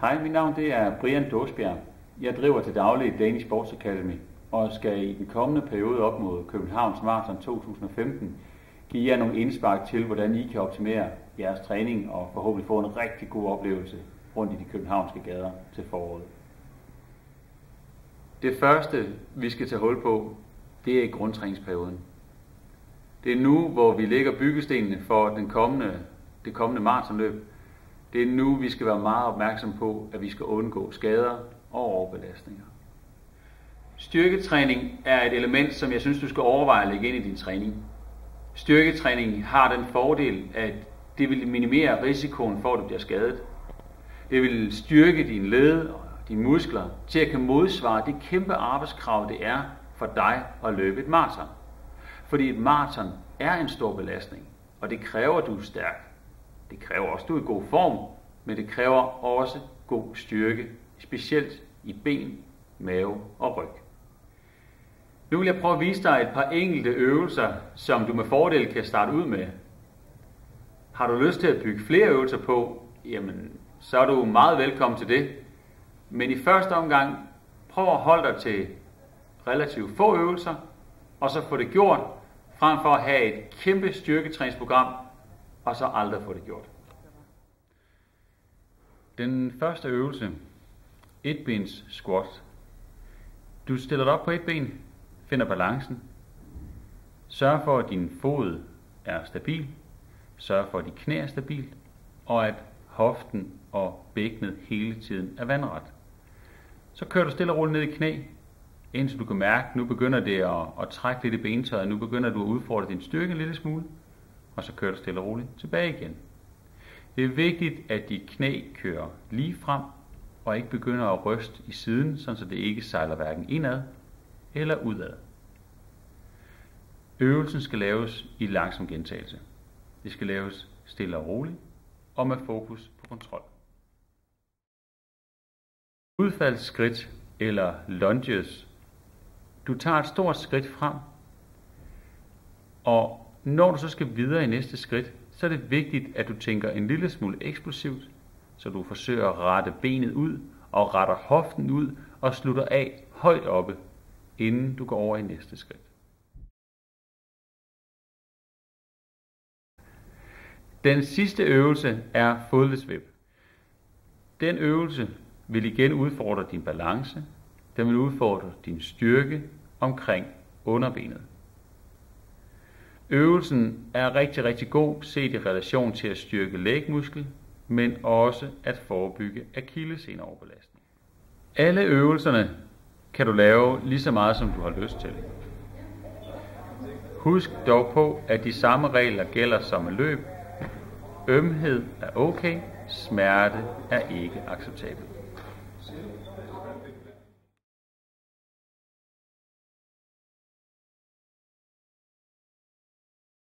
Hej, mit navn det er Brian Dåsbjerg. Jeg driver til daglig Danish Sports Academy og skal i den kommende periode op mod Københavns Marathon 2015 give jer nogle indspark til, hvordan I kan optimere jeres træning og forhåbentlig få en rigtig god oplevelse rundt i de københavnske gader til foråret. Det første, vi skal tage hul på, det er i grundtræningsperioden. Det er nu, hvor vi lægger byggestenene for det kommende maratonløb. Det er nu, vi skal være meget opmærksom på, at vi skal undgå skader og overbelastninger. Styrketræning er et element, som jeg synes, du skal overveje at lægge ind i din træning. Styrketræning har den fordel, at det vil minimere risikoen for, at du bliver skadet. Det vil styrke dine led og dine muskler til at kan modsvare det kæmpe arbejdskrav, det er for dig at løbe et maraton. Fordi et maraton er en stor belastning, og det kræver, at du er stærk. Det kræver også, at du er i god form, men det kræver også god styrke, specielt i ben, mave og ryg. Nu vil jeg prøve at vise dig et par enkelte øvelser, som du med fordel kan starte ud med. Har du lyst til at bygge flere øvelser på, jamen, så er du meget velkommen til det. Men i første omgang, prøv at holde dig til relativt få øvelser, og så få det gjort, frem for at have et kæmpe styrketræningsprogram, og så aldrig få det gjort. Den første øvelse, etbens squat. Du stiller dig op på et ben, finder balancen, sørg for at din fod er stabil, sørg for at dit knæ er stabilt, og at hoften og bækkenet hele tiden er vandret. Så kører du stille og roligt ned i knæ, indtil du kan mærke, at nu begynder det at trække lidt i bentøjet, nu begynder du at udfordre din styrke en lille smule, og så kører du stille og roligt tilbage igen. Det er vigtigt, at dit knæ kører lige frem, og ikke begynder at ryste i siden, så det ikke sejler hverken indad eller udad. Øvelsen skal laves i langsom gentagelse. Det skal laves stille og roligt, og med fokus på kontrol. Udfaldsskridt eller lunges. Du tager et stort skridt frem, og når du så skal videre i næste skridt, så er det vigtigt, at du tænker en lille smule eksplosivt, så du forsøger at rette benet ud og retter hoften ud og slutter af højt oppe, inden du går over i næste skridt. Den sidste øvelse er fodledsvip. Den øvelse vil igen udfordre din balance, den vil udfordre din styrke omkring underbenet. Øvelsen er rigtig, rigtig god set i relation til at styrke lægmuskel, men også at forebygge akillesseneoverbelastning. Alle øvelserne kan du lave lige så meget, som du har lyst til. Husk dog på, at de samme regler gælder som med løb. Ømhed er okay, smerte er ikke acceptabel.